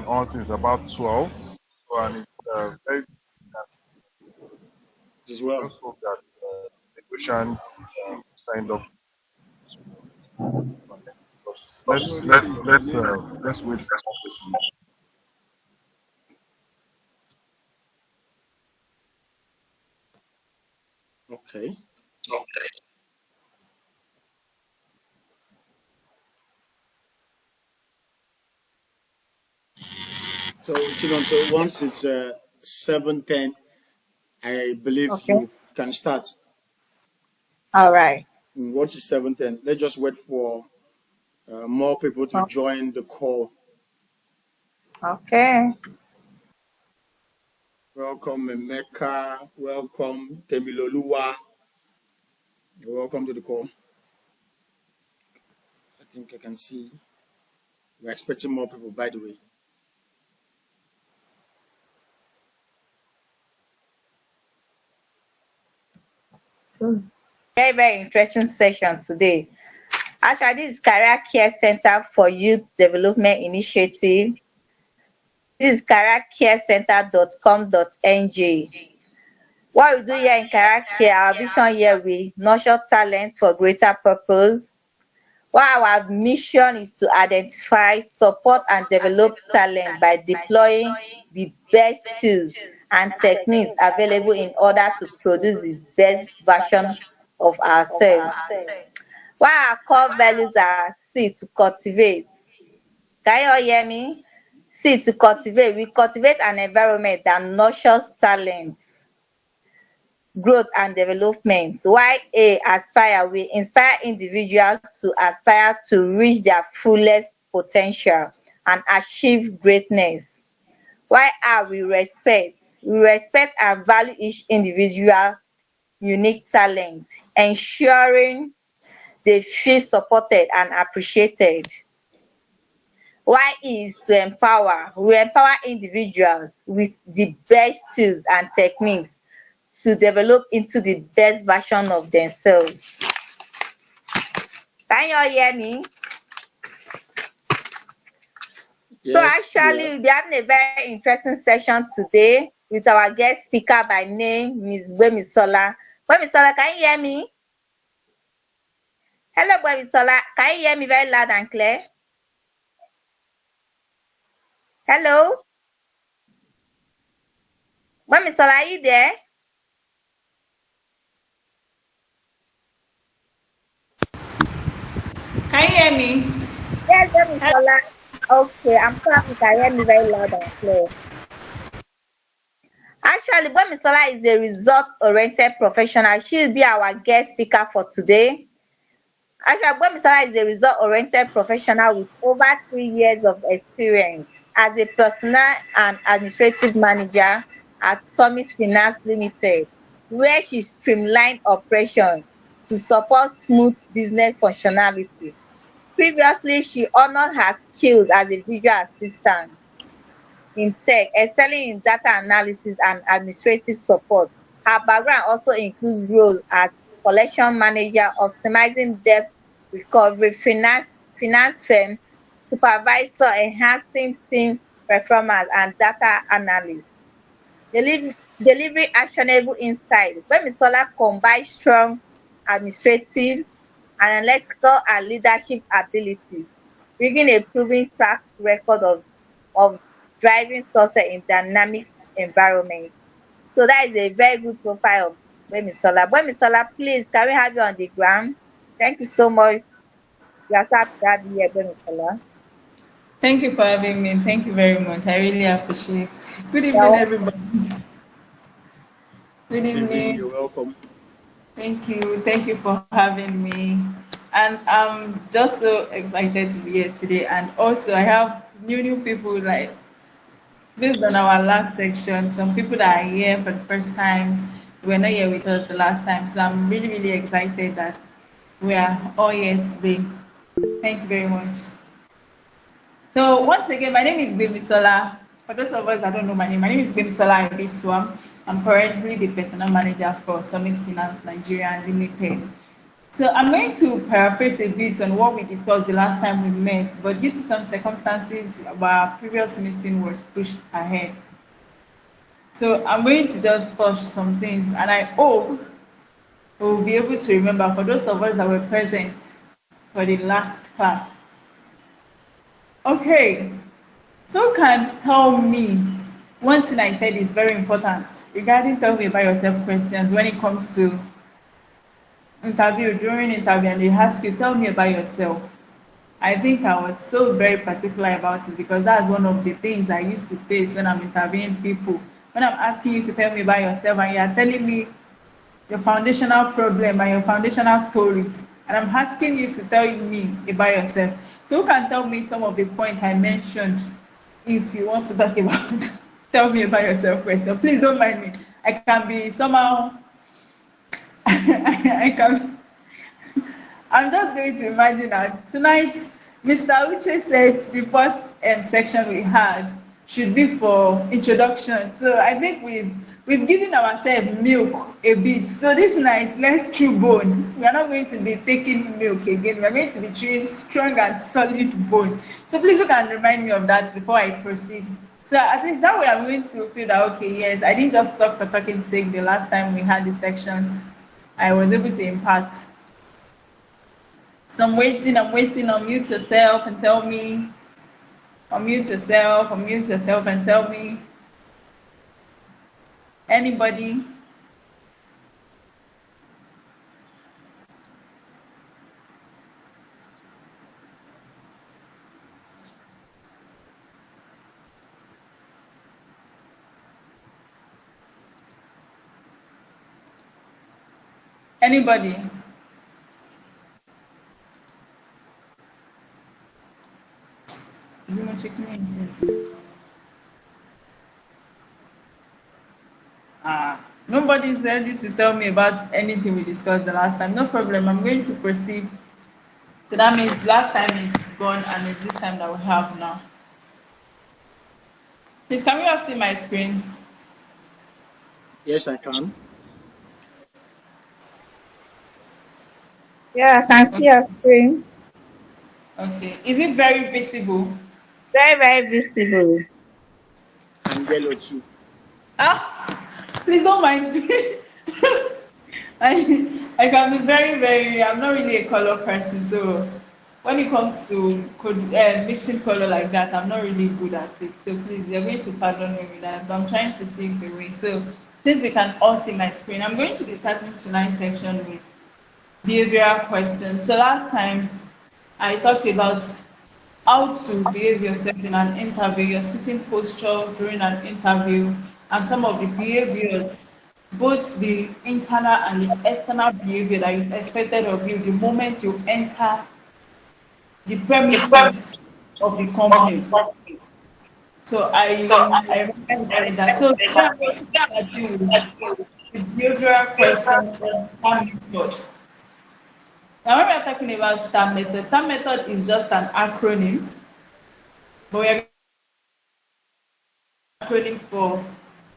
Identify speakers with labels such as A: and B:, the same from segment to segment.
A: on since about 12. So, and it's very
B: as well.
A: just hope that the Oceans signed up. Let's wait for more.
B: Okay. So, children, so once it's 7:10, I believe
C: Okay.
B: you can start.
C: All right.
B: Once it's 7:10, let's just wait for more people to join the call.
C: Okay.
B: Welcome, Emeka. Welcome, Temiloluwa. Welcome to the call. I think I can see. We're expecting more people, by the way.
C: Very, very interesting session today. Actually, this is Career Care Center for Youth Development Initiative. This is careercarecenter.com.ng. What we do here in Career Care, our vision here, we nurture talent for greater purpose. While our mission is to identify, support, and develop talent by deploying the best tools and techniques available in order to produce the best version of ourselves. While our core values are C, to cultivate. Can you all hear me? C, to cultivate. We cultivate an environment that nurtures talent, growth, and development. While A, aspire, we inspire individuals to aspire to reach their fullest potential and achieve greatness. While R, we respect. We respect and value each individual unique talent, ensuring they feel supported and appreciated. Why is to empower. We empower individuals with the best tools and techniques to develop into the best version of themselves. Can you all hear me? So actually, we'll be having a very interesting session today with our guest speaker by name, Ms. Gbemisola. Gbemisola, can you hear me? Hello, Gbemisola. Can you hear me very loud and clear? Hello? Gbemisola, are you there?
D: Can you hear me?
C: Yes, Gbemisola. Okay, I'm sorry you can hear me very loud and clear. Actually, Gbemisola is a result-oriented professional. She'll be our guest speaker for today. Actually, Gbemisola is a result-oriented professional with over 3 years of experience as a personnel and administrative manager at Summit Finance Limited, where she streamlined operations to support smooth business functionality. Previously, she honored her skills as a visual assistant in tech, excelling in data analysis and administrative support. Her background also includes roles as collection manager, optimizing debt recovery, finance firm, supervisor, enhancing team performance, and data analyst. Delivering actionable insights. Gbemisola combines strong administrative, analytical, and leadership abilities, bringing a proven track record of driving success in dynamic environments. So that is a very good profile of Gbemisola. Gbemisola, please, can we have you on the ground? Thank you so much. We are so happy to have you here, Gbemisola.
D: Thank you for having me. Thank you very much. I really appreciate it. Good evening,
C: Well,
D: everybody. Good evening.
B: You're welcome.
D: Thank you. Thank you for having me. And I'm just so excited to be here today. And also, I have new people like based on our last section, some people that are here for the first time were not here with us the last time. So I'm really, really excited that we are all here today. Thank you very much. So once again, my name is Gbemisola. For those of us that don't know my name is Gbemisola Ibiswa. I'm currently the personnel manager for Summit Finance Nigeria Limited. So I'm going to paraphrase a bit on what we discussed the last time we met, but due to some circumstances, our previous meeting was pushed ahead. So I'm going to just touch some things, and I hope we'll be able to remember for those of us that were present for the last class. Okay, so you can tell me one thing I said is very important regarding tell me about yourself questions when it comes to interview, during interview, and they ask you, tell me about yourself. I think I was so very particular about it because that's one of the things I used to face when I'm interviewing people. When I'm asking you to tell me about yourself and you're telling me your foundational problem and your foundational story, and I'm asking you to tell me about yourself. So who can tell me some of the points I mentioned if you want to talk about tell me about yourself question. Please don't mind me. I can be somehow I can I'm just going to imagine that tonight, Mr. Uche said the first section we had should be for introduction. So I think we've given ourselves milk a bit. So this night, let's chew bone. We are not going to be taking milk again. We are going to be chewing strong and solid bone. So please you can remind me of that before I proceed. So at least that way I'm going to feel that okay, yes, I didn't just talk for talking's sake the last time we had this section. I was able to impart. So I'm waiting, unmute yourself and tell me. Unmute yourself and tell me. Anybody? Anybody? You want to check me in? Nobody's ready to tell me about anything we discussed the last time. No problem. I'm going to proceed. So that means last time is gone and it's this time that we have now. Please, can we all see my screen?
B: Yes, I can.
C: Yeah, I can see
D: Okay.
C: your screen.
D: Okay. Is it very visible?
C: Very, very visible.
B: And yellow too.
D: Please don't mind me. I can be very, very, I'm not really a color person, so when it comes to mixing color like that, I'm not really good at it. So please, you're going to pardon me with that, but I'm trying to see the way. So since we can all see my screen, I'm going to be starting tonight's section with behavioral questions. So last time I talked about how to behave yourself in an interview, your sitting posture during an interview, and some of the behaviors, both the internal and the external behavior that is expected of you the moment you enter the premises of the company. So I remember saying that. So today I'm going to start you with the behavioral question on STAR method. Now when we are talking about STAR method is just an acronym, but we are acronym for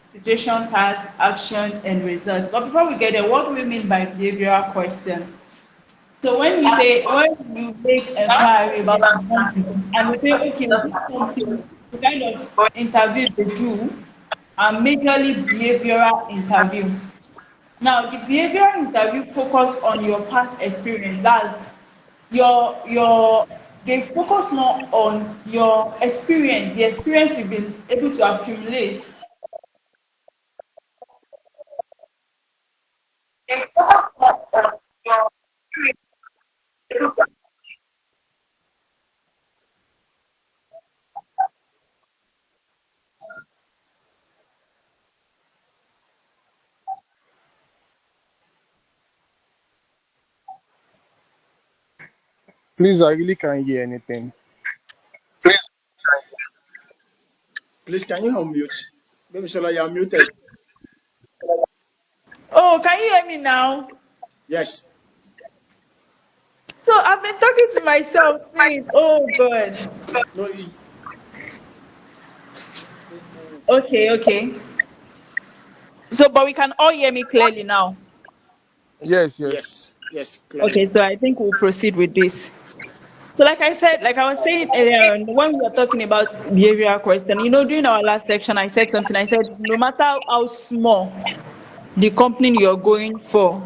D: situation, task, action, and result. But before we get there, what do we mean by behavioral question? So when you make inquiry about the company and you say, okay, this company, the kind of interview they do are majorly behavioral interview. Now, the behavioral interview focus on your past experience. That's your they focus more on your experience, the experience you've been able to accumulate.
A: Please, I really can't hear anything.
B: Please, can you unmute? Baby Shola, you're muted.
D: Oh, can you hear me now?
B: Yes.
D: So I've been talking to myself since. Oh God.
B: No,
D: Okay, okay. So, but we can all hear me clearly now.
A: Yes, yes.
B: yes. Yes, clearly.
D: Okay, so I think we'll proceed with this. So, like I said, like I was saying earlier on, when we were talking about behavioral question, during our last section, I said something. I said, no matter how small the company you're going for,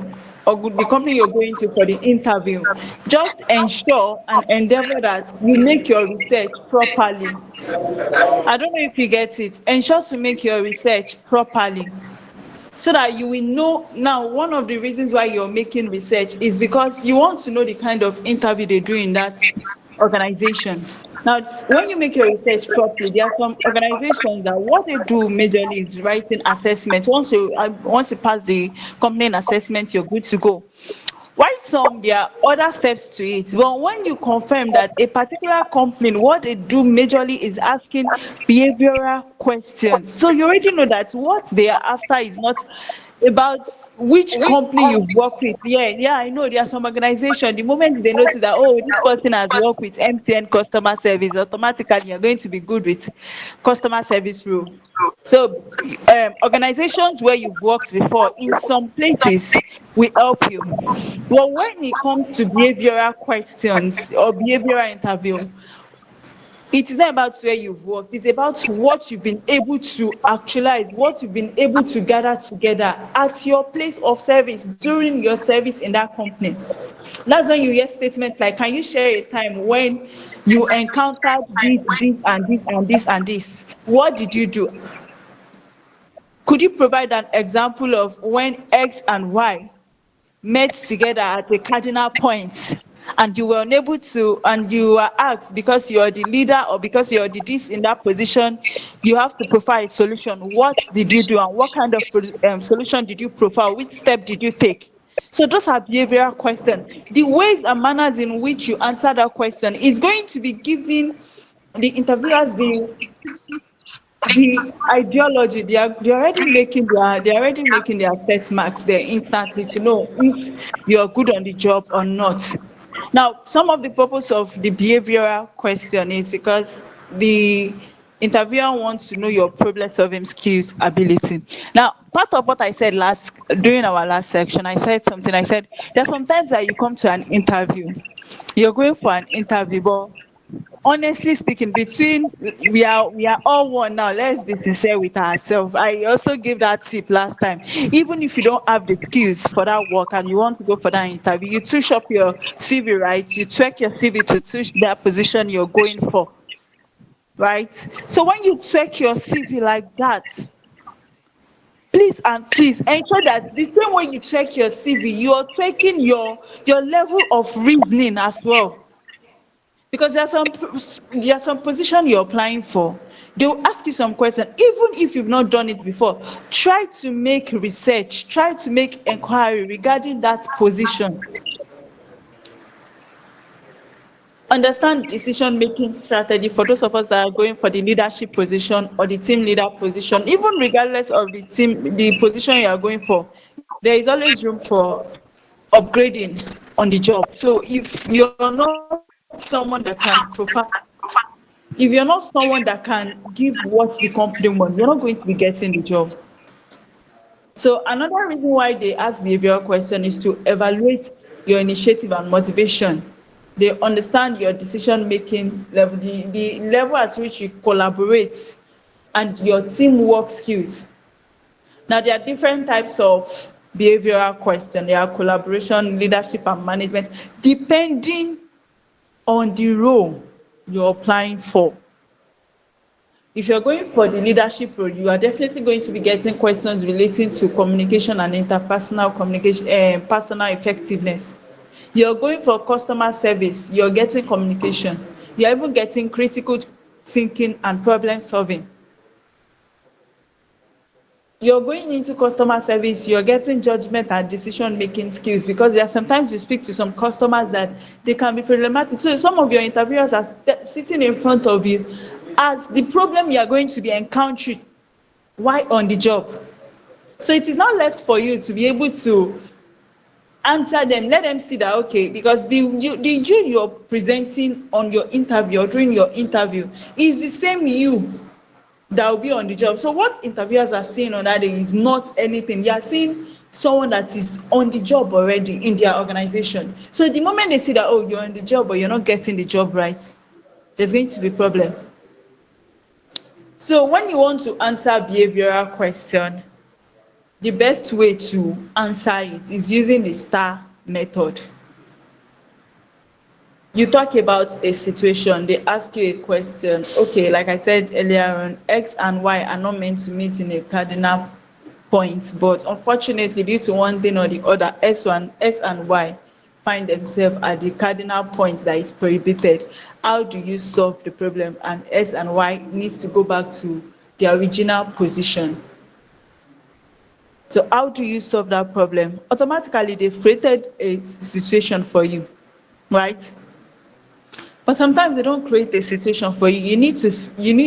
D: or the company you're going to for the interview, just ensure and endeavor that you make your research properly. I don't know if you get it. Ensure to make your research properly so that you will know. Now, one of the reasons why you're making research is because you want to know the kind of interview they do in that organization. Now, when you make your research properly, there are some organizations that what they do majorly is writing assessments. Once you pass the company assessment, you're good to go. While some, there are other steps to it. But when you confirm that a particular company, what they do majorly is asking behavioral questions. So you already know that what they are after is not about which company you've worked with. Yeah, I know there are some organization. The moment they notice that, oh, this person has worked with MTN customer service, automatically you're going to be good with customer service rule. So, organizations where you've worked before in some places will help you. But when it comes to behavioral questions or behavioral interview, it is not about where you've worked, it's about what you've been able to actualize, what you've been able to gather together at your place of service during your service in that company. That's when you hear statements like, can you share a time when you encountered this and this and this and this? What did you do? Could you provide an example of when X and Y met together at a cardinal point and you were unable to, and you were asked because you're the leader or because you're the this in that position, you have to provide a solution. What did you do and what kind of solution did you provide? Which step did you take? So those are behavioral questions. The ways and manners in which you answer that question is going to be giving the interviewers the ideology. They're already making their test marks there instantly to know if you're good on the job or not. Now, some of the purpose of the behavioral question is because the interviewer wants to know your problem solving skills ability. Now, part of what I said during our last section, I said something. I said there's sometimes that you come to an interview, you're going for an interview, but honestly speaking, between we are all one now. Let's be sincere with ourselves. I also gave that tip last time. Even if you don't have the skills for that work and you want to go for that interview, you touch up your CV, right? You tweak your CV to touch that position you're going for, right? So when you tweak your CV like that, please and please ensure that the same way you tweak your CV, you're tweaking your level of reasoning as well. Because there are some position you're applying for. They will ask you some questions, even if you've not done it before. Try to make research, try to make inquiry regarding that position. Understand decision-making strategy for those of us that are going for the leadership position or the team leader position. Even regardless of the position you are going for, there is always room for upgrading on the job. So if you're not someone that can provide, if you're not someone that can give what the company wants, you're not going to be getting the job. So another reason why they ask behavioral question is to evaluate your initiative and motivation. They understand your decision-making level, the level at which you collaborate, and your teamwork skills. Now, there are different types of behavioral questions. There are collaboration, leadership, and management, depending on the role you're applying for. If you're going for the leadership role, you are definitely going to be getting questions relating to communication and interpersonal communication, personal effectiveness. You're going for customer service, you're getting communication. You're even getting critical thinking and problem solving. You're going into customer service, you're getting judgment and decision-making skills, because there are sometimes you speak to some customers that they can be problematic. So some of your interviewers are sitting in front of you as the problem you are going to be encountering while on the job. So it is not left for you to be able to answer them, let them see that, okay, because the you you're presenting on your interview or during your interview is the same you that will be on the job. So what interviewers are seeing on that day is not anything. They are seeing someone that is on the job already in their organization. So the moment they see that, oh, you're on the job but you're not getting the job right, there's going to be problem. So when you want to answer behavioral question, the best way to answer it is using the STAR method. You talk about a situation, they ask you a question. Okay, like I said earlier on, X and Y are not meant to meet in a cardinal point, but unfortunately, due to one thing or the other, S and Y find themselves at the cardinal point that is prohibited. How do you solve the problem? And S and Y needs to go back to their original position. So how do you solve that problem? Automatically, they've created a situation for you, right? But sometimes they don't create a situation for you. You need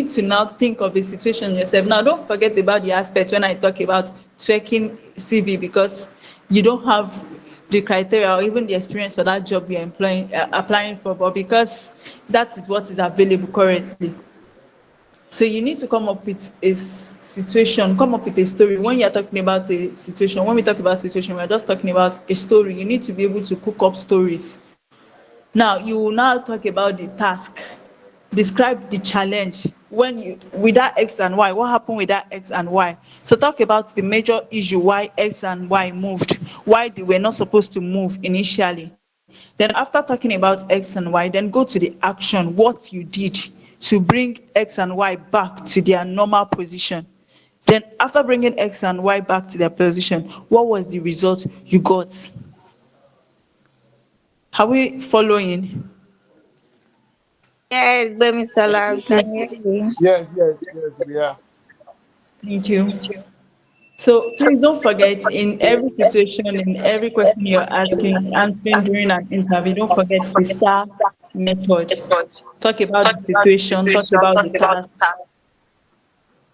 D: to now think of a situation yourself. Now, don't forget about the aspect when I talk about checking CV, because you don't have the criteria or even the experience for that job you're applying for, but because that is what is available currently. So you need to come up with a situation, come up with a story. When you're talking about the situation, when we talk about situation, we're just talking about a story. You need to be able to cook up stories. Now, you will now talk about the task. Describe the challenge. When you, with that X and Y, what happened with that X and Y? So talk about the major issue, why X and Y moved, why they were not supposed to move initially. Then after talking about X and Y, then go to the action, what you did to bring X and Y back to their normal position. Then after bringing X and Y back to their position, what was the result you got? Are we following?
C: Yes, Gbemisola, we can hear you.
B: Yes, we are.
D: Thank you. So please don't forget, in every situation, in every question you're answering during an interview, don't forget the STAR method. Talk about the situation, talk about the task,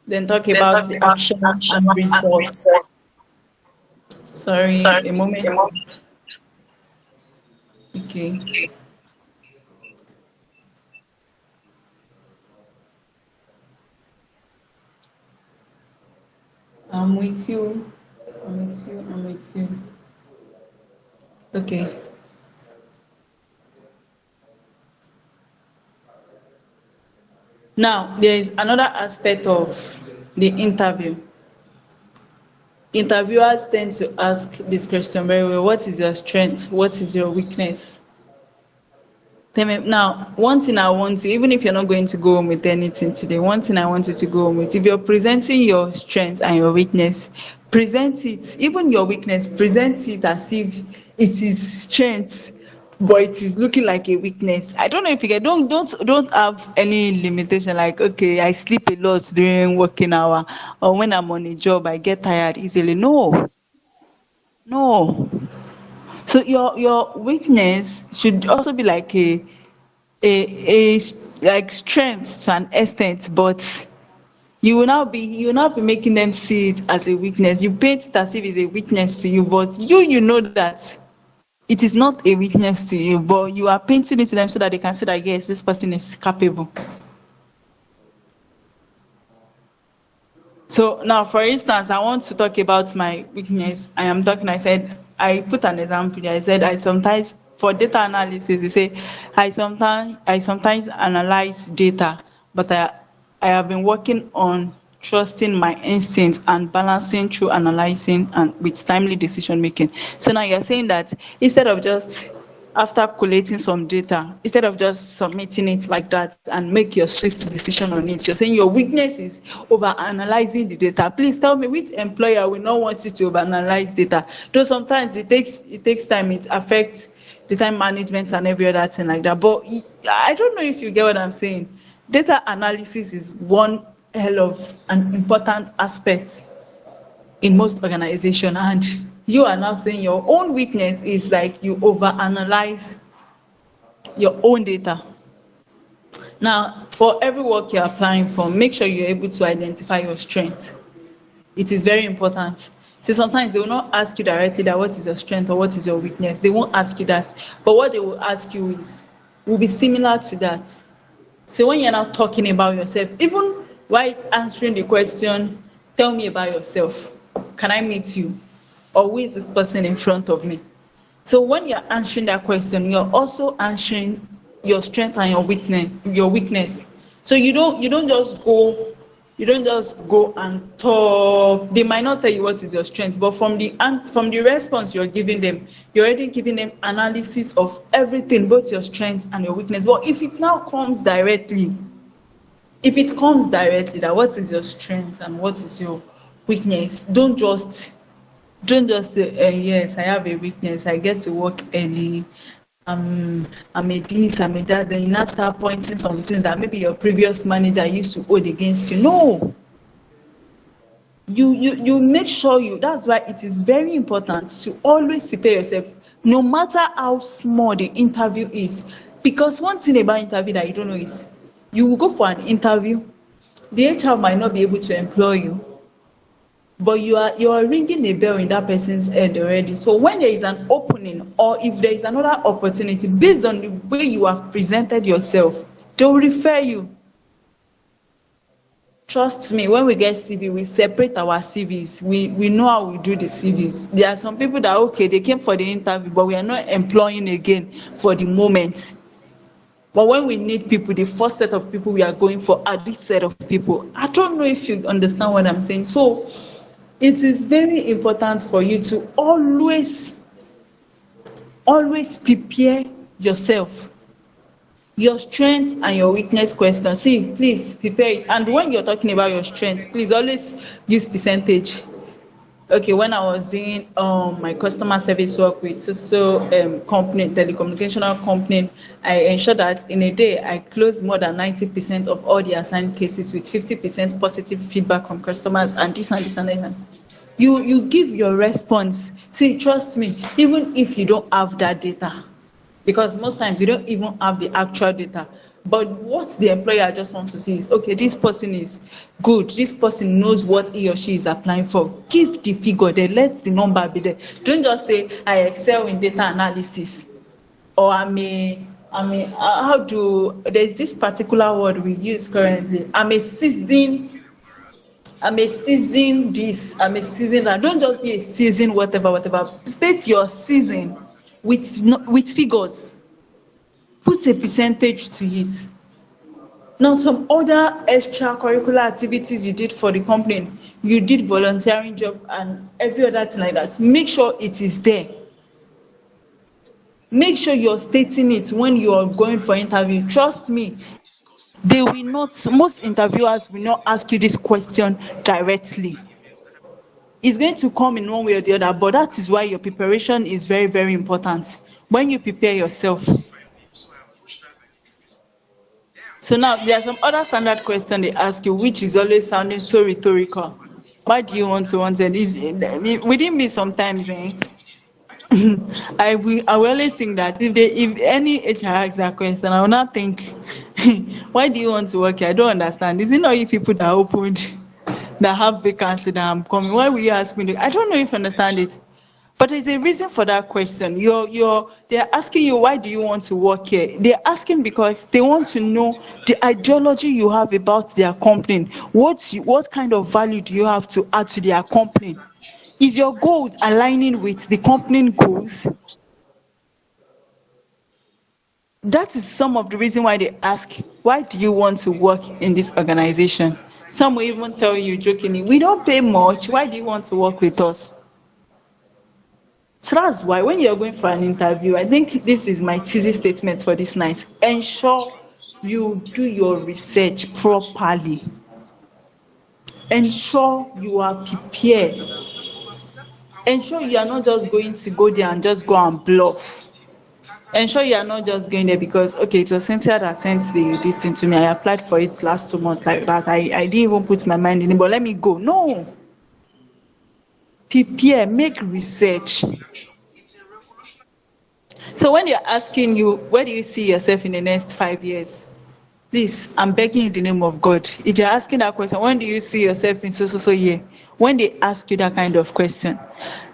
D: then talk about the action and results. Sorry, a moment. Okay. I'm with you. I'm with you. I'm with you. Okay. Now, there is another aspect of the interview. Interviewers tend to ask this question very well: what is your strength? What is your weakness? Now, one thing I want to, even if you're not going to go home with anything today, one thing I want you to go home with, if you're presenting your strength and your weakness, present it, even your weakness, present it as if it is strength, but it is looking like a weakness. I don't know if you get, don't have any limitation like, okay, I sleep a lot during working hour, or when I'm on a job, I get tired easily. No, no. So your weakness should also be like a like strength to an extent, but you will now be making them see it as a weakness. You paint it as if it's a weakness to you, but you know that it is not a weakness to you, but you are painting it to them so that they can see that yes, this person is capable. So now, for instance, I want to talk about my weakness. I said, I put an example there. I said, I sometimes, for data analysis, you say, I sometimes analyze data, but I have been working on trusting my instincts and balancing through analyzing and with timely decision making. So now you're saying that instead of just after collating some data, instead of just submitting it like that and make your swift decision on it, you're saying your weakness is over analyzing the data. Please tell me, which employer will not want you to over analyze data? Though sometimes it takes time, it affects the time management and every other thing like that. But I don't know if you get what I'm saying. Data analysis is one hell of an important aspect in most organization, and you are now saying your own weakness is like you overanalyze your own data. Now, for every work you're applying for, make sure you're able to identify your strengths. It is very important. So sometimes they will not ask you directly that what is your strength or what is your weakness. They won't ask you that. But what they will ask you will be similar to that. So when you're now talking about yourself, even while answering the question, tell me about yourself. Can I meet you? or who is this person in front of me? So when you're answering that question, you're also answering your strength and your weakness. So you don't just go and talk. They might not tell you what is your strength, but from the response you're giving them, you're already giving them analysis of everything, both your strength and your weakness. But if it comes directly that what is your strength and what is your weakness, don't just say, yes, I have a weakness. I get to work early. I'm a this, I'm a that. Then you now start pointing something that maybe your previous manager used to hold against you. No, you make sure That's why it is very important to always prepare yourself, no matter how small the interview is. Because one thing about interview that you don't know is, you will go for an interview, the HR might not be able to employ you, but you are ringing a bell in that person's head already. So when there is an opening, or if there is another opportunity based on the way you have presented yourself, they will refer you. Trust me, when we get CV, we separate our CVs. We know how we do the CVs. There are some people that, okay, they came for the interview, but we are not employing again for the moment. But when we need people, the first set of people we are going for are this set of people. I don't know if you understand what I'm saying. So it is very important for you to always prepare yourself, your strength and your weakness question. See, please prepare it. And when you're talking about your strength, please always use percentage. Okay, when I was doing my customer service work with company, telecommunicational company, I ensured that in a day I closed more than 90% of all the assigned cases with 50% positive feedback from customers, and this and this and that. You give your response. See, trust me, even if you don't have that data, because most times you don't even have the actual data, but what the employer just wants to see is, okay, this person is good, this person knows what he or she is applying for. Give the figure there, let the number be there. Don't just say, I excel in data analysis, or there's this particular word we use currently, I'm a seasoned this, I'm a season that. Don't just be a season whatever. State your season with figures. Put a percentage to it. Now, some other extracurricular activities you did for the company, you did volunteering job and every other thing like that. Make sure it is there. Make sure you're stating it when you are going for interview. Trust me, most interviewers will not ask you this question directly. It's going to come in one way or the other, but that is why your preparation is very, very important. When you prepare yourself. So now there are some other standard questions they ask you, which is always sounding so rhetorical. Why do you want to want it? Within me sometimes, I will always think that if any HR asks that question, I will not think, why do you want to work here? I don't understand. Is it not you people that opened, that have vacancy that I'm coming? Why will you ask me? I don't know if you understand it. But there's a reason for that question. They're asking you, why do you want to work here? They're asking because they want to know the ideology you have about their company. What kind of value do you have to add to their company? Is your goals aligning with the company goals? That is some of the reason why they ask, why do you want to work in this organization? Some will even tell you jokingly, we don't pay much. Why do you want to work with us? So that's why when you're going for an interview, I think this is my thesis statement for this night. Ensure you do your research properly. Ensure you are prepared. Ensure you are not just going to go there and just go and bluff. Ensure you are not just going there because, okay, it was Cynthia that sent this thing to me. I applied for it last 2 months like that. I didn't even put my mind in it, but let me go. No. Prepare, make research. So when they're asking you, where do you see yourself in the next 5 years? Please, I'm begging in the name of God. If you're asking that question, when do you see yourself in so year? When they ask you that kind of question,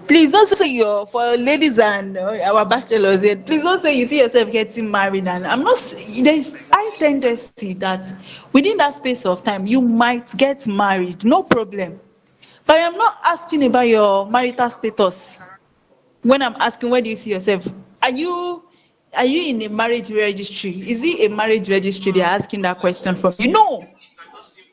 D: please don't say you're for ladies and our bachelors here. Please don't say you see yourself getting married. And I'm not. There's high tendency that within that space of time you might get married. No problem. But I am not asking about your marital status. When I'm asking, where do you see yourself? Are you are you in a marriage registry? Is it a marriage registry they're asking that question from you? No.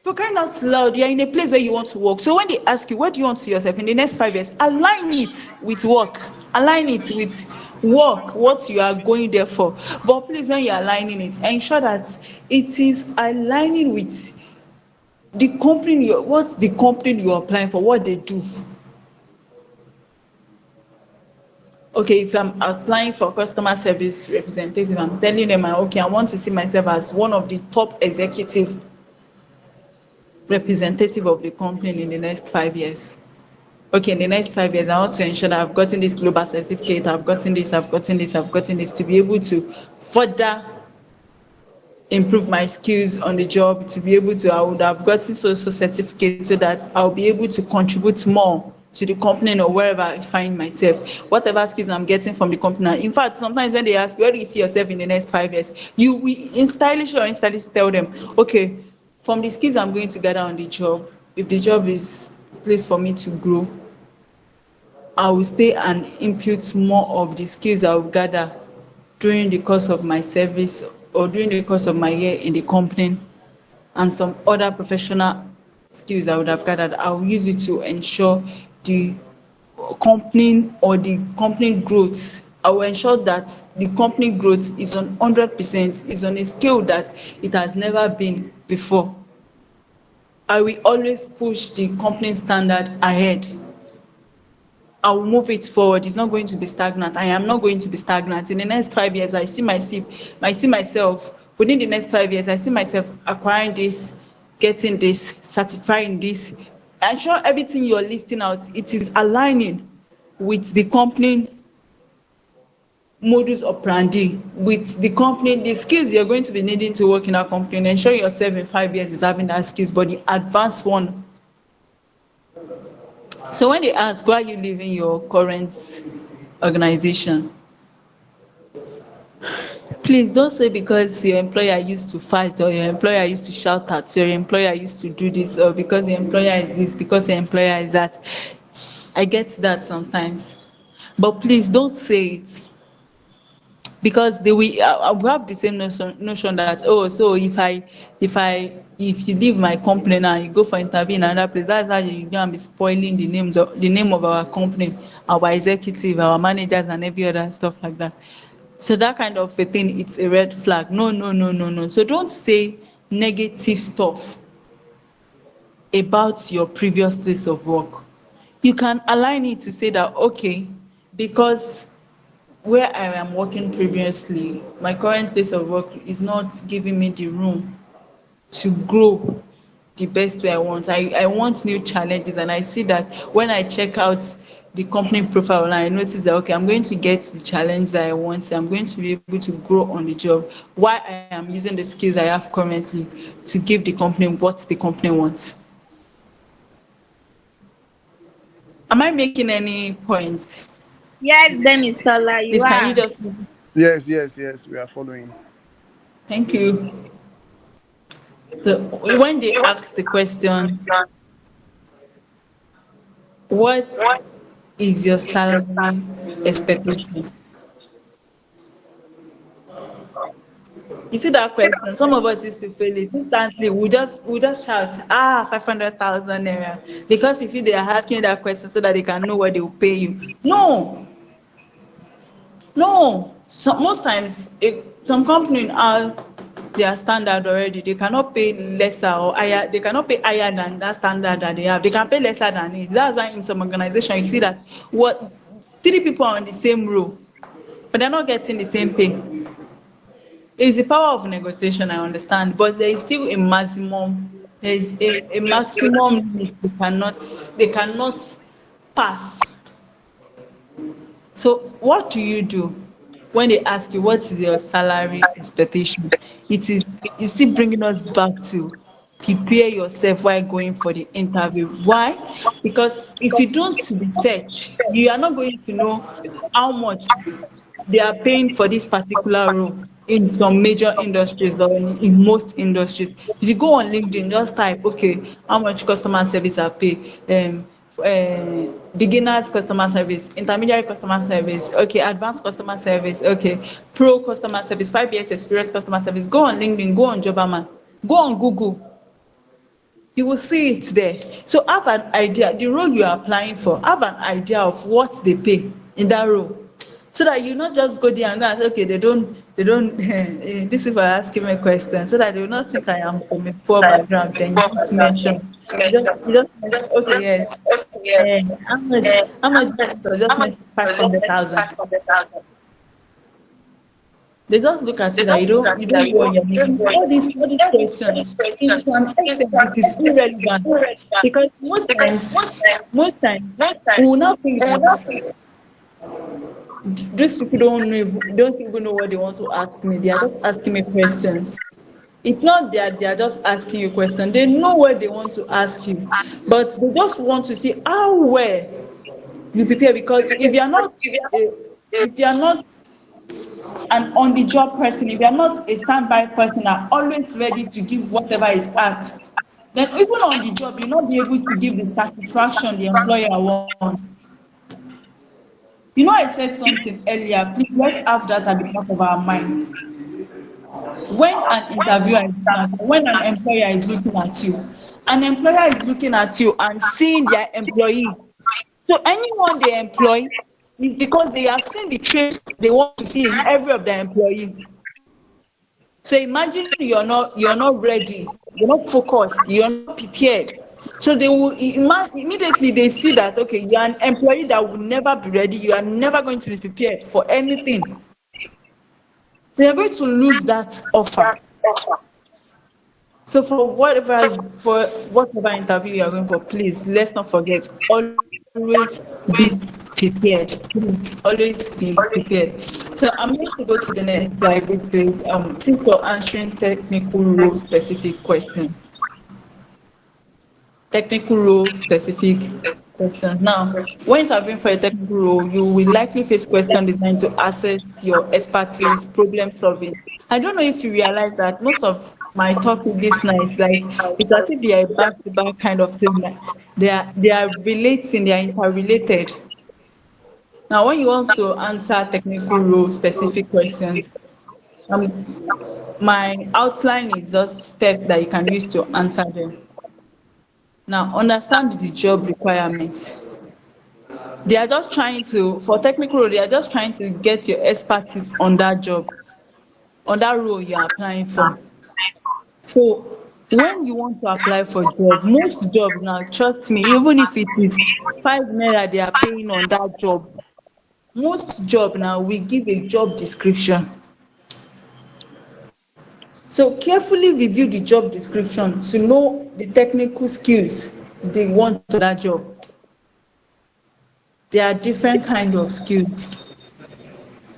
D: For crying out loud, you're in a place where you want to work. So when they ask you, where do you want to see yourself in the next 5 years? Align it with work. Align it with work, what you are going there for. But please, when you're aligning it, ensure that it is aligning with the company what's the company you're applying for, what they do. Okay, if I'm applying for customer service representative, I'm telling them, okay, I want to see myself as one of the top executive representative of the company in the next 5 years. Okay, in the next 5 years, I want to ensure that I've gotten this global certificate, I've gotten this, I've gotten this, I've gotten this, to be able to further improve my skills on the job, to be able to, I would have gotten so certificate so that I'll be able to contribute more to the company or wherever I find myself, whatever skills I'm getting from the company. In fact, sometimes when they ask, where do you see yourself in the next 5 years? You will in stylish or in stylish tell them, okay, from the skills I'm going to gather on the job, if the job is a place for me to grow, I will stay and input more of the skills I will gather during the course of my service or during the course of my year in the company, and some other professional skills I would have gathered. I will use it to ensure the company or the company growth. I will ensure that the company growth is on 100%, is on a scale that it has never been before. I will always push the company standard ahead. I will move it forward. It's not going to be stagnant. I am not going to be stagnant. In the next 5 years, I see myself within the next 5 years, I see myself acquiring this, getting this, certifying this. I'm sure everything you're listing out, it is aligning with the company modus operandi, with the company, the skills you're going to be needing to work in our company. And ensure yourself in 5 years is having that skills, but the advanced one. So when they ask, why are you leaving your current organization? Please don't say because your employer used to fight, or your employer used to shout at you, or your employer used to do this, or because your employer is this, because your employer is that. I get that sometimes. But please don't say it. Because they will have the same notion that, oh, so if you leave my company now, you go for interview in another place, that's how you go and be spoiling the name of our company, our executive, our managers, and every other stuff like that. So that kind of a thing, it's a red flag. No, no, no, no, no. So don't say negative stuff about your previous place of work. You can align it to say that, okay, because where I am working previously, my current place of work is not giving me the room to grow the best way I want. I want new challenges, and I see that when I check out the company profile and I notice that, okay, I'm going to get the challenge that I want. I'm going to be able to grow on the job. Why I am using the skills I have currently to give the company what the company wants. Am I making any point?
C: Yes, Demisola, you
D: Please, can you
C: are.
D: just...
A: Yes, yes, yes. We are following.
D: Thank you. So when they ask the question, what is your salary expectation? You see that question? Some of us used to fail it instantly. We just shout, 500,000 naira. Because if they are asking that question so that they can know what they will pay you. No, no. So most times, some companies are their standard already. They cannot pay lesser or higher. They cannot pay higher than that standard that they have. They can pay lesser than it. That's why in some organization you see that what 3 people are on the same row, but they're not getting the same pay. It's the power of negotiation, I understand, but there is still a maximum. There is a maximum limit they cannot pass. So what do you do when they ask you what is your salary expectation? It's still bringing us back to prepare yourself while going for the interview. Why? Because if you don't research, you are not going to know how much they are paying for this particular role in some major industries or in most industries. If you go on LinkedIn, just type, okay, how much customer service I pay, beginners customer service, intermediate customer service, okay, advanced customer service, okay, pro customer service, 5 years experience customer service. Go on LinkedIn, go on Jobberman, go on Google. You will see it there. So have an idea, the role you are applying for, have an idea of what they pay in that role. So that you not just go there and go and say, okay, they don't, this is for asking me a question, so that they will not think I am from a poor background. Then you just mention, you just mention, okay, yes, how much, so just mention 500,000. They just look at you that you don't know what you're making. All these questions, to an extent, it is irrelevant because most times, we will not think that these people don't even know what they want to ask me. They are just asking me questions. It's not that they are just asking you questions. They know what they want to ask you, but they just want to see how well you prepare. Because if you are not an on-the-job person, if you are not a standby person, are always ready to give whatever is asked, then even on the job, you'll not be able to give the satisfaction the employer wants. I said something earlier. Please, let's have that at the back of our mind. When an interviewer is looking at you, when an employer is looking at you, an employer is looking at you and seeing their employee. So anyone they employ is because they have seen the traits they want to see in every of their employee. So imagine you're not ready, you're not focused, you're not prepared. So they will immediately they see that, okay, you're an employee that will never be ready, you are never going to be prepared for anything. They are going to lose that offer. So for whatever interview you are going for, please let's not forget, always be prepared. Please always be prepared. So I'm going to go to the next slide, which is since you're answering technical role specific questions. Technical role specific questions. Now, when interviewing for a technical role, you will likely face questions designed to assess your expertise, problem solving. I don't know if you realize that most of my topic this night, like it's as if they are back-to-back kind of thing. Like they are relating, they are interrelated. Now, when you want to answer technical role specific questions, my outline is just steps that you can use to answer them. Now, understand the job requirements. They are just trying to, for technical role, they are just trying to get your expertise on that job, on that role you are applying for. So, when you want to apply for a job, most jobs now, trust me, even if it is 5 naira they are paying on that job, most job now we give a job description. So carefully review the job description to know the technical skills they want to that job. There are different kinds of skills.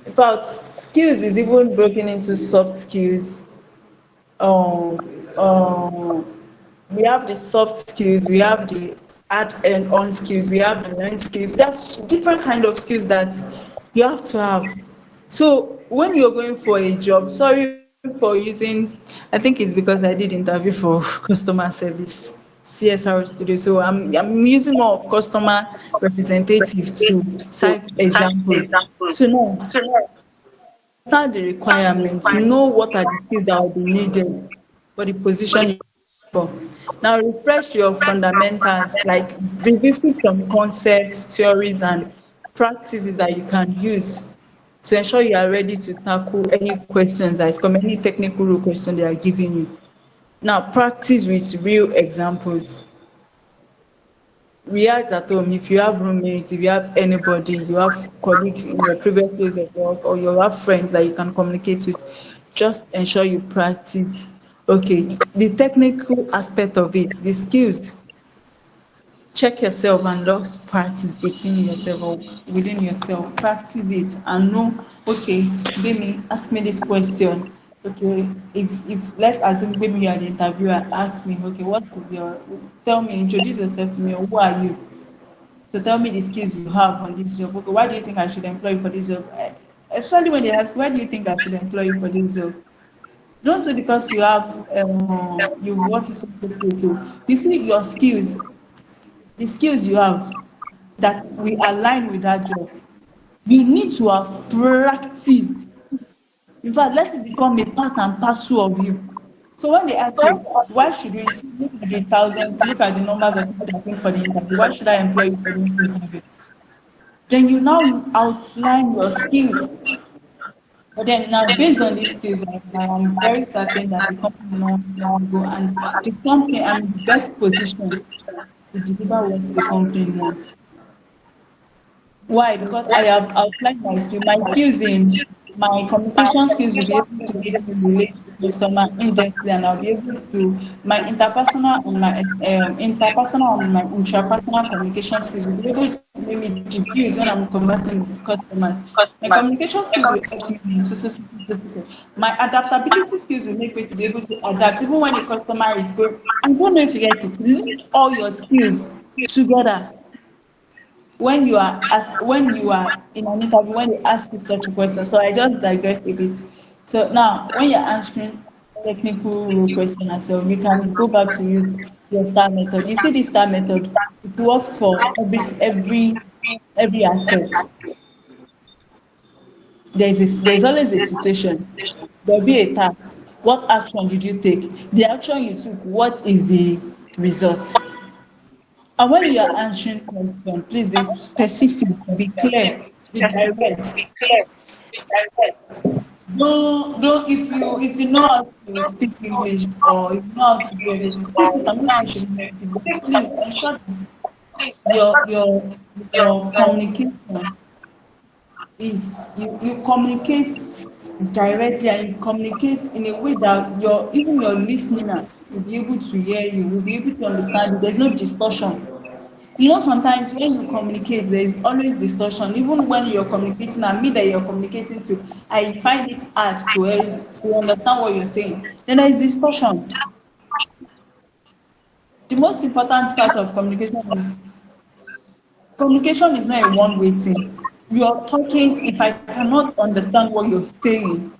D: In fact, skills is even broken into soft skills. We have the soft skills, we have the add and on skills, we have the learn skills. There's different kinds of skills that you have to have. So when you're going for a job, sorry for using, I think it's because I did interview for customer service CSR studio, so I'm using more of customer representative to cite examples. So no, not the requirements, know what are the skills that will be needed for the position you're for. Now refresh your fundamentals, like revisit some concepts, theories, and practices that you can use to ensure you are ready to tackle any questions that is coming, any technical role question they are giving you. Now, practice with real examples. React at home. If you have roommates, if you have anybody, you have colleagues in your previous place of work, or you have friends that you can communicate with, just ensure you practice. Okay, the technical aspect of it, the skills. Check yourself and just practice within yourself or within yourself. Practice it and know, okay, Bimi, ask me this question. Okay, if let's assume maybe you are the interviewer, ask me, okay, tell me, introduce yourself to me, who are you? So tell me the skills you have on this job. Okay, why do you think I should employ you for this job? Especially when they ask, why do you think I should employ you for this job? Don't say because you have you work in something to. You see your skills. the skills you have that will align with that job, you need to have practiced. In fact, let it become a part and parcel of you. So when they ask you, why should we look at the thousands, look at the numbers of people that came for the interview, why should I employ you for the interview? Then you now outline your skills. But then now based on these skills, I am very certain that the company now go and the company, I'm in the best position to deliver what the company wants. Why? Because I have outlined my skill. My skills in my communication skills will be able to make me relate to customer in depthly, and I'll be able to my interpersonal and my intrapersonal communication skills will be able to make me diffuse when I'm conversing with customers. My communication skills will help me in so. My adaptability skills will make me to be able to adapt even when the customer is going. I don't know if you get it. Link all your skills together when you are in an interview when they ask you such a question. So I just digressed a bit. So now when you're answering technical question as well, you can go back to your star method. You see this star method, it works for every aspect. There's always a situation. There'll be a task. What action did you take? The action you took, what is the result? And when you are answering question, please be specific, be clear, be direct. Don't if you know how to speak English or you know how to do this, speak it. I'm not saying anything, but please ensure that your your your communication is you communicate directly and you communicate in a way that your listener will be able to hear you, will be able to understand you. There's no distortion. You know, sometimes when you communicate, there is always distortion. Even when you're communicating and me that you're communicating to, I find it hard to understand what you're saying. Then there is distortion. The most important part of communication is not a one-way thing. You're talking, if I cannot understand what you're saying,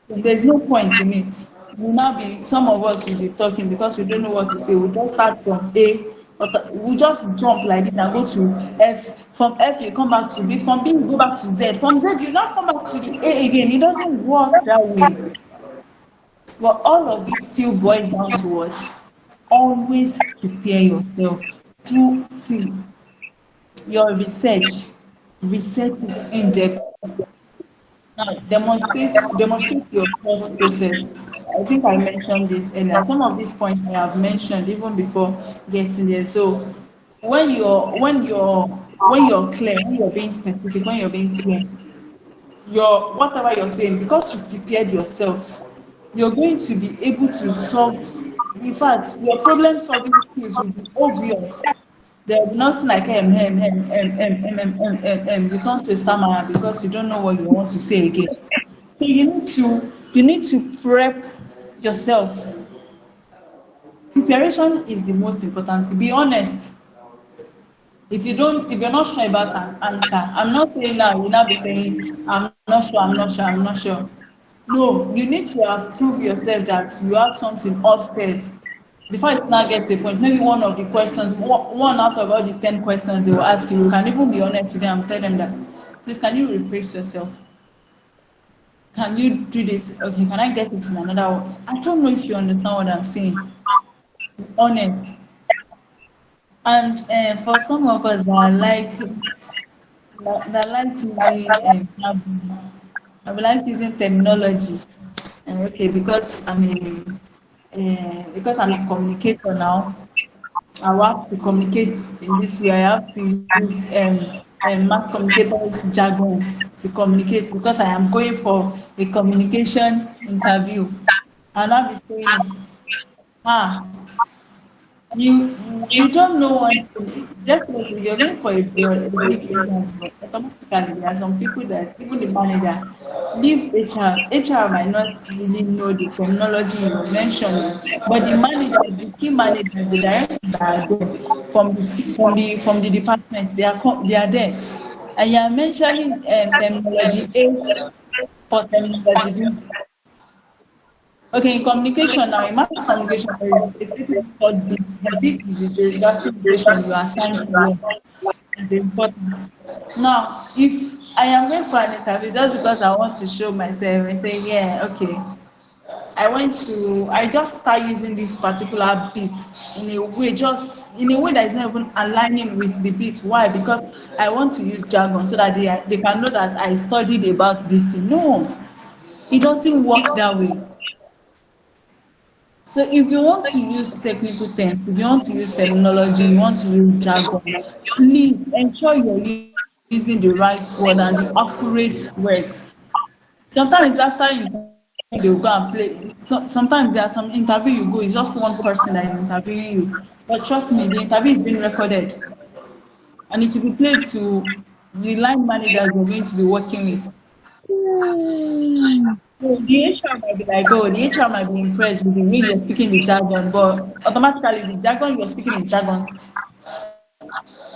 D: there's no point in it. Will now be some of us will be talking because we don't know what to say. We just start from A, but we just jump like this and go to F. From F you come back to B. From B you go back to Z. From Z you now come back to the A again. It doesn't work that way. But all of it still boils down to what? Always prepare yourself. Do your research. Research it in depth. Now, demonstrate your thought process. I think I mentioned this earlier. Some of these points I have mentioned even before getting there. So when you're clear, when you're being specific, when you're being clear, your whatever you're saying, because you've prepared yourself, you're going to be able to solve. In fact, your problem solving skills will be obvious. There will be nothing like you turn to a stammerer because you don't know what you want to say again. So you need to prep yourself. Preparation is the most important. Be honest. If you're not sure about an answer, I'm not saying now you'll not be saying I'm not sure. No, you need to have proved yourself that you have something upstairs before it now gets to a point. Maybe one of the questions, one out of all the 10 questions they will ask you, you can even be honest with them and tell them that, please, can you replace yourself? Can you do this? Okay, can I get it in another one? I don't know if you understand what I'm saying. Be honest. And for some of us that like using I would like using terminology. Okay, because I'm a communicator now, I will have to communicate in this way. I have to use mass communicators jargon to communicate because I am going for a communication interview. And I'll be saying it. Ah, you don't know what definitely you're going for a big exam, but automatically there are some people that even the manager leave HR might not really know the terminology you mentioned, but the manager, the key manager, the director that are there from the department, they are there, and you are mentioning, terminology A for terminology B. Okay, in communication now, in mass communication, there is a certain called bit. The bit is the geographic location you assign to work and the important. Now, if I am going for an interview just because I want to show myself and say, yeah, okay, I just start using this particular bit in a way, just in a way that is not even aligning with the bit. Why? Because I want to use jargon so that they can know that I studied about this thing. No, it doesn't work that way. So if you want to use technical terms, if you want to use terminology, you want to use jargon, please ensure you're using the right word and the accurate words. Sometimes after interview, they will go and play. Sometimes there are some interview you go, it's just one person that is interviewing you. But trust me, the interview is being recorded and it will be played to the line managers you're going to be working with. So the HR might be like, oh, the HR might be impressed with the way you're speaking the jargon, but automatically the jargon you're speaking is jargons.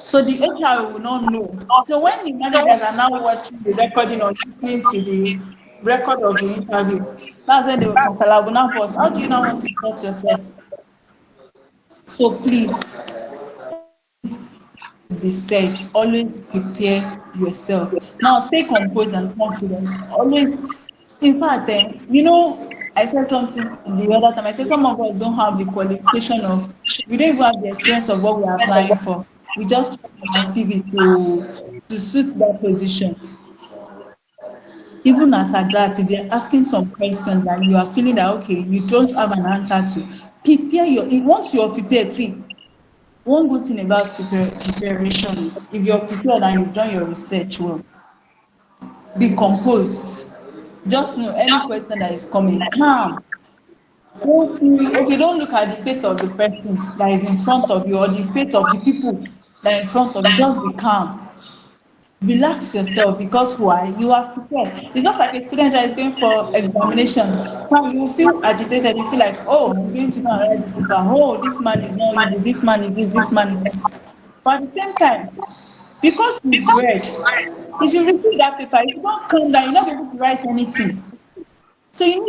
D: So the HR will not know. So when the managers are now watching the recording or listening to the record of the interview, that's when they will now pause. How do you now want to report yourself? So please, research, always prepare yourself. Now stay composed and confident. Always, in fact, I said something the other time. I said some of us don't have the qualification of, we don't even have the experience of what we are applying for. We just put our CV to suit that position. Even as a that, if they're asking some questions and you are feeling that okay, you don't have an answer to, prepare once you're prepared, see, one good thing about preparation is if you're prepared and you've done your research well, be composed. Just know any question that is coming, calm. Don't look at the face of the person that is in front of you or the face of the people that are in front of you. Just be calm. Relax yourself because why? You are prepared. It's just like a student that is going for examination. So you feel agitated, you feel like, oh, I'm going to go and write this paper. Oh, this man is not easy, this man is this man is this. But at the same time, because you've read, if you receive that paper, if you don't calm down, you're not able to write anything. So you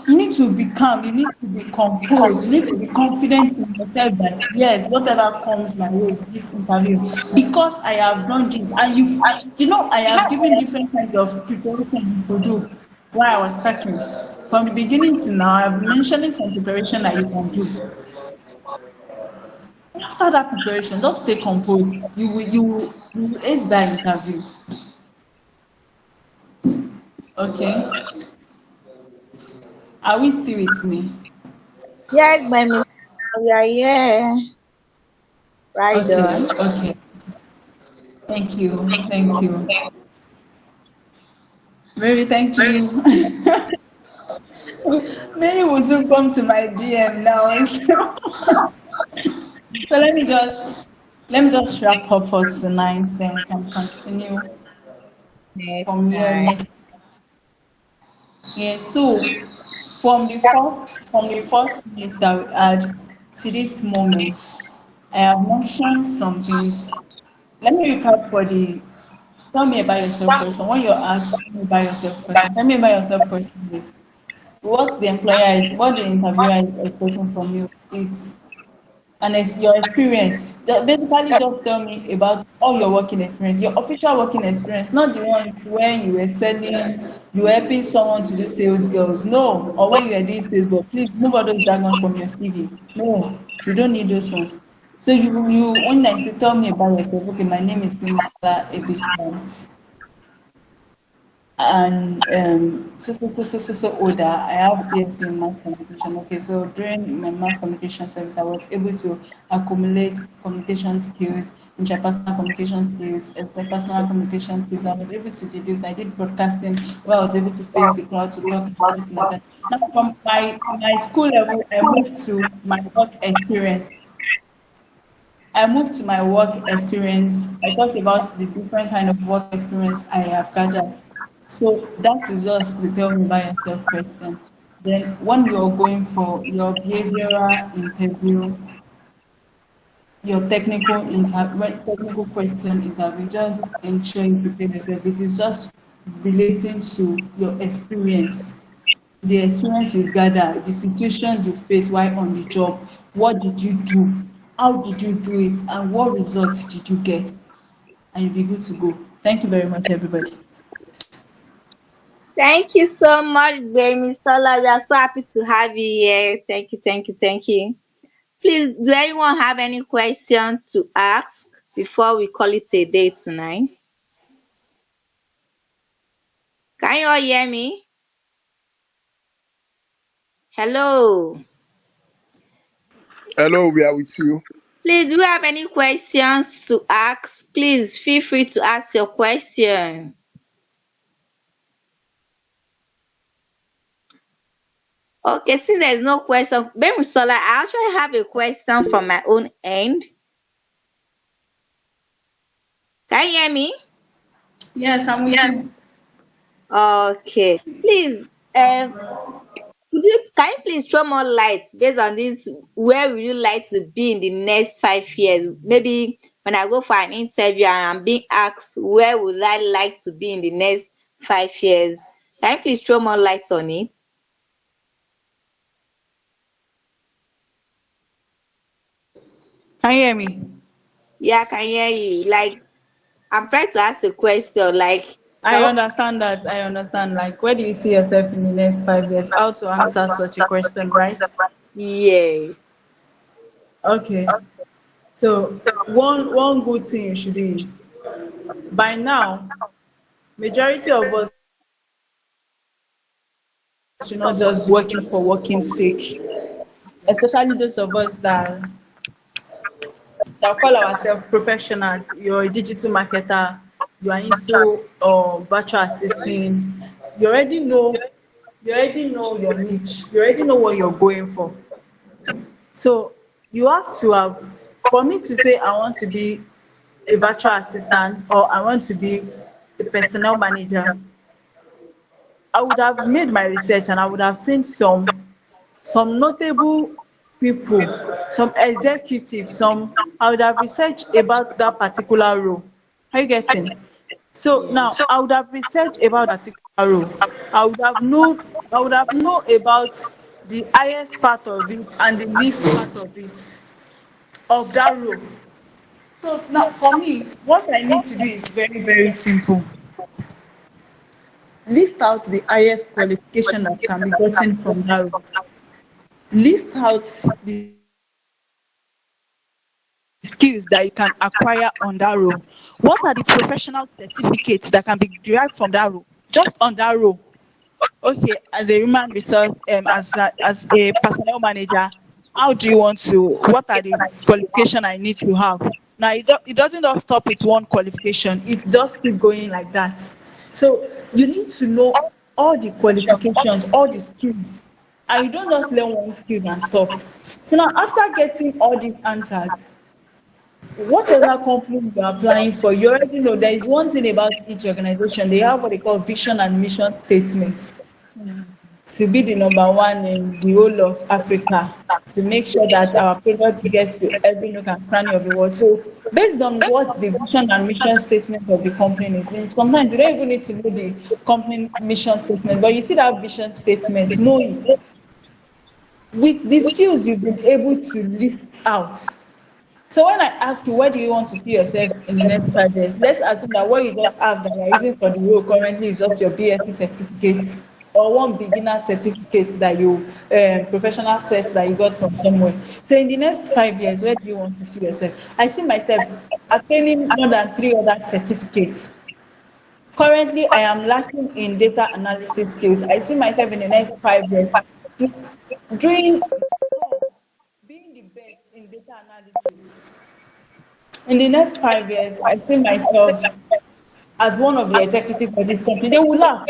D: need to be calm, you need to be composed, you need to be confident in yourself that yes, whatever comes my way in this interview, because I have done this and I have given different kinds of preparation to do while I was starting. From the beginning to now, I've been mentioning some preparation that you can do. After that preparation, just stay composed. You will ace that interview. Okay. Are we still with me?
C: Yes, by Miss, we are here. Right
D: Okay,
C: on.
D: okay. Thank you. Thank you. Very thank you. Many will soon come to my DM now. So let me just wrap up for tonight, then we can continue
C: Next
D: from here
C: time.
D: next. Yeah, so from the first minute that we had to this moment, I have mentioned some things. Let me recap for the tell me about yourself question. When you're asked, tell me about yourself question. Tell me about yourself question is what the interviewer is expecting from you. It's your experience. Basically, just tell me about all your working experience, your official working experience, not the ones where you were selling, you were helping someone to do sales girls. No, or when you were doing sales girls. Please move all those jargons from your CV. No, you don't need those ones. So you when I say tell me about yourself, okay, my name is Bimisala Ebistan and so older. I have PhD in mass communication. Okay, so during my mass communication service, I was able to accumulate communication skills, interpersonal communication skills, personal communication skills. I was able to deduce. I did broadcasting where I was able to face the crowd to talk about it like that. Now, from my school level, I moved to my work experience. I talked about the different kind of work experience I have gathered. So that is just the tell me about yourself question. Then when you're going for your behavioral interview, your technical question interview, just ensure you prepare yourself. It is just relating to your experience. the experience you gather, the situations you face while on the job. What did you do? How did you do it? And what results did you get? And you'll be good to go. Thank you very much, everybody.
C: Thank you so much, Baby Sola. We are so happy to have you here. Thank you, thank you, thank you. Please, do anyone have any questions to ask before we call it a day tonight? Can you all hear me? Hello.
A: Hello, we are with you.
C: Please, do you have any questions to ask? Please feel free to ask your question. Okay, since there's no question, Baby Sola, I actually have a question from my own end. Can you hear me?
D: Yes, I'm with you.
C: Okay. Please, can you please throw more light based on this? Where will you like to be in the next 5 years? Maybe when I go for an interview and I'm being asked where would I like to be in the next 5 years? Can you please throw more light on it?
D: Can you hear me?
C: Yeah, I can hear you. Like I'm trying to ask a question. Like
D: I
C: oh,
D: understand that. I understand. Like, where do you see yourself in the next 5 years? How to answer such a question, right?
C: yeah.
D: Okay. So one good thing you should do is by now, majority of us should not just be working for working sake, especially those of us that call ourselves professionals. You're a digital marketer, you are into virtual assisting, you already know you already know your niche, you already know what you're going for. So you have to have, for me to say I want to be a virtual assistant or I want to be a personnel manager, I would have made my research and I would have seen some notable people, some executives, some I would have researched about that particular role. Are you getting? So now I would have researched about that particular role. I would have known about the highest part of it and the least part of it of that role. So now for me, what I need to do is very, very simple. List out the highest qualification that can be gotten from that role. List out the skills that you can acquire on that role. What are the professional certificates that can be derived from that role? Just on that role. Okay, as a human resource, as a personnel manager, how do you want to? What are the qualification I need to have? Now it doesn't just stop with one qualification. It just keep going like that. So you need to know all the qualifications, all the skills, and you don't just learn one skill and stop. So now after getting all these answers, whatever company you're applying for, you already know there is one thing about each organization. They have what they call vision and mission statements to be the number one in the whole of Africa, to make sure that our product gets to every nook and cranny of the world. So based on what the vision and mission statement of the company is, and sometimes you don't even need to know the company mission statement, but you see that vision statement, know it. With the skills you've been able to list out, so when I ask you, where do you want to see yourself in the next 5 years? Let's assume that what you just have that you're using for the role currently is just your BSc certificate or one beginner certificate that you, professional set that you got from somewhere. So in the next 5 years, where do you want to see yourself? I see myself attaining more than 3 other certificates. Currently, I am lacking in data analysis skills. I see myself in the next 5 years doing being the best in data analysis. In the next 5 years, I see myself as one of the executives of this company. They will laugh.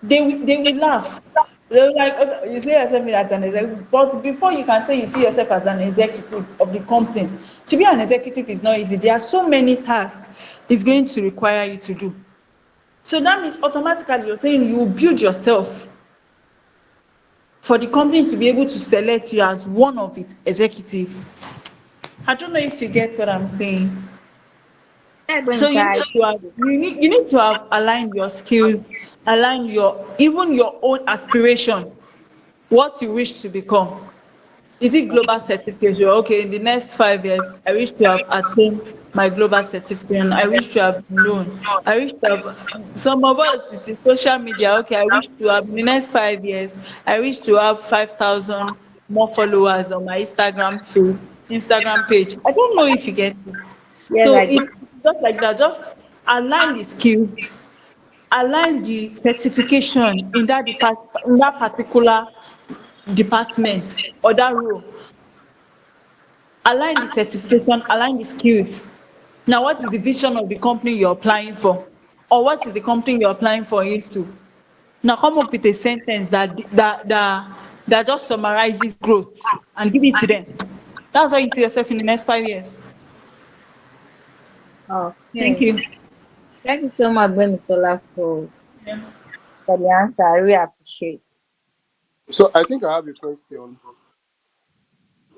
D: They will laugh. They're like, okay, you see yourself as an executive, but before you can say you see yourself as an executive of the company, to be an executive is not easy. There are so many tasks it's going to require you to do. So that means automatically you're saying you will build yourself for the company to be able to select you as one of its executive. I don't know if you get what I'm saying.
C: Yeah, Baby
D: So
C: Sola.
D: you need to have aligned your skills align even your own aspiration, what you wish to become. Is it global certification? Okay, in the next 5 years, I wish to have attained my global certification. I wish to have known. I wish to have, some of us, it is social media. Okay, I wish to have, in the next 5 years, I wish to have 5,000 more followers on my Instagram page. I don't know if you get it.
C: Yes,
D: So
C: I get.
D: it's just like that. Just align the skills, align the certification in that particular department or that role. Align the certification, align the skills. Now, what is the vision of the company you're applying for? Or what is the company you're applying for into? Now, come up with a sentence that just summarizes growth and give it to them. That's how you see yourself in the next 5 years. Thank
C: Okay.
D: you.
C: Thank you so much, Bemisola,
D: Yeah.
C: for the answer. I really appreciate.
E: So I think I have a question.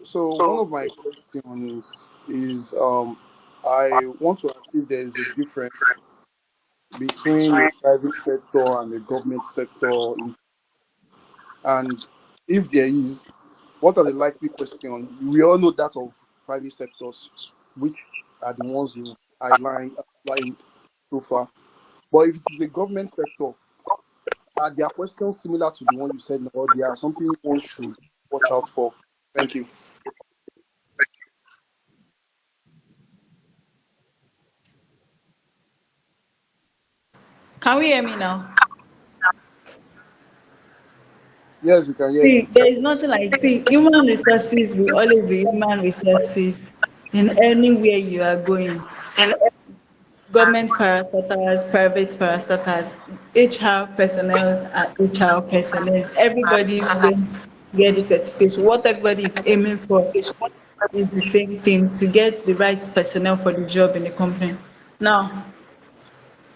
E: So one of my questions is I want to ask if there is a difference between the private sector and the government sector and if there is, what are the likely questions? We all know that of private sectors, which are the ones you outlined so far. But if it is a government sector, are there questions similar to the one you said, or there are something one should watch out for? Thank you.
D: Can we hear me now?
E: Yes, we can hear
D: See,
E: you.
D: there is nothing like, see, human resources will always be human resources in anywhere you are going. Government parastatals, private parastatals, HR personnel and HR personnel. Everybody went to get the certification. What everybody is aiming for is the same thing, to get the right personnel for the job in the company. Now,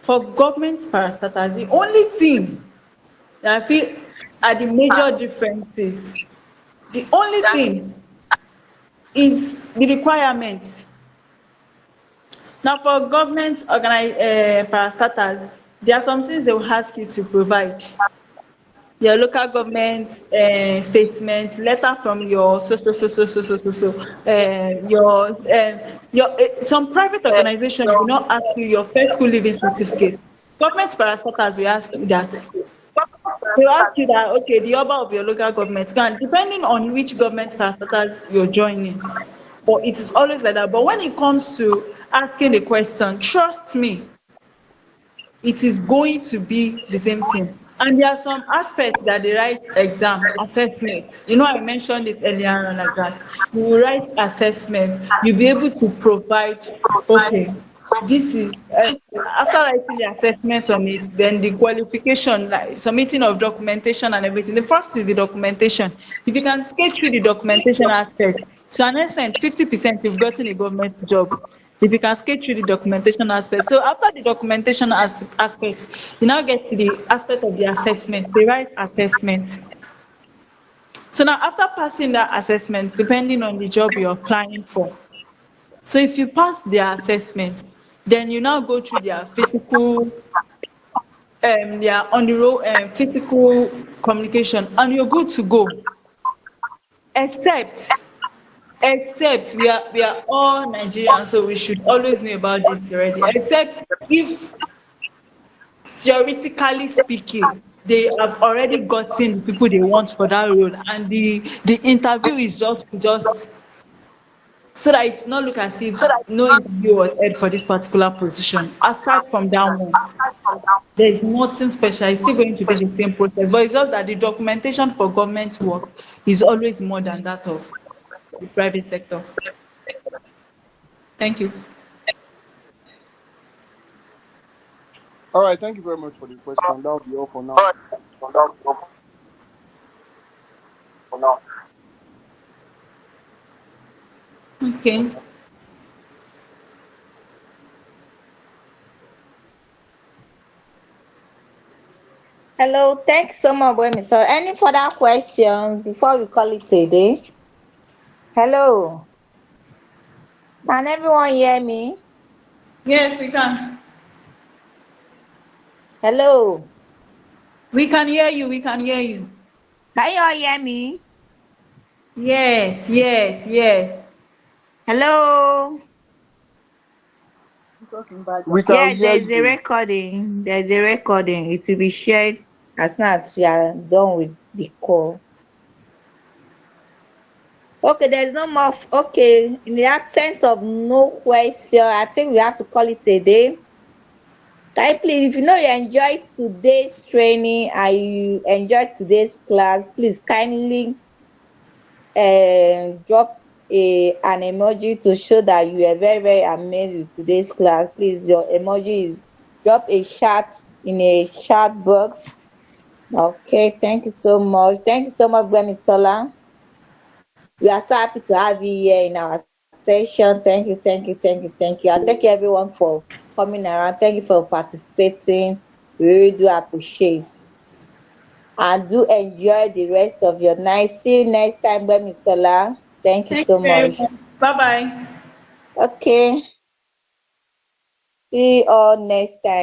D: for government parastatals, the only thing that I feel are the major differences, the only thing is the requirements. Now, for government parastatals, there are some things they will ask you to provide. Your local government statement, letter from your some private organization will not ask you your first school living certificate. Government parastatals will ask you that. They will ask you that, okay, the order of your local government, and depending on which government parastatals you're joining. But it is always like that. But when it comes to asking a question, trust me, it is going to be the same thing. And there are some aspects that they write exam assessment. You know, I mentioned it earlier on like that. You will write assessment. You'll be able to provide, okay, this is after writing the assessment on it, then the qualification, like submitting of documentation and everything. The first is the documentation. If you can skate through the documentation aspect, to an extent, 50% you've gotten a government job. If you can skate through the documentation aspect. So after the documentation aspect, you now get to the aspect of the assessment, the right assessment. So now after passing that assessment, depending on the job you're applying for, so if you pass their assessment, then you now go through their physical, their on the road physical communication, and you're good to go. Except, except we are all Nigerians, so we should always know about this already. Except if theoretically speaking, they have already gotten the people they want for that role, and the interview is just so that it's not look as if no interview was held for this particular position. Aside from that one, there is nothing special. It's still going to be the same process, but it's just that the documentation for government work is always more than that of the private sector. Thank you.
E: All right, thank you very much for the question. That will be all for now.
D: Okay.
C: Hello, thanks so much, Boymi. So, any further questions before we call it a day? Hello, can everyone hear me?
D: Yes, we can.
C: Hello.
D: We can hear you. We can hear you.
C: Can you all hear me?
D: Yes, yes, yes.
C: Hello?
E: We can
C: Yes,
E: hear
C: there is a
E: you.
C: recording. There's a recording. It will be shared as soon as we are done with the call. Okay, there's no more. Okay, in the absence of no question, I think we have to call it a day. Can you please, if you know you enjoyed today's training and you enjoyed today's class, please kindly drop an emoji to show that you are very, very amazed with today's class. Please, your emoji is drop a chat in a chat box. Okay, thank you so much. Thank you so much, Gbemisola. We are so happy to have you here in our session. Thank you, thank you, thank you, thank you. And thank you everyone for coming around. Thank you for participating. We really do appreciate. And do enjoy the rest of your night. See you next time, Gbemisola. Thank you
D: Thank
C: so
D: you very
C: much.
D: much. Bye bye.
C: Okay. See you all next time.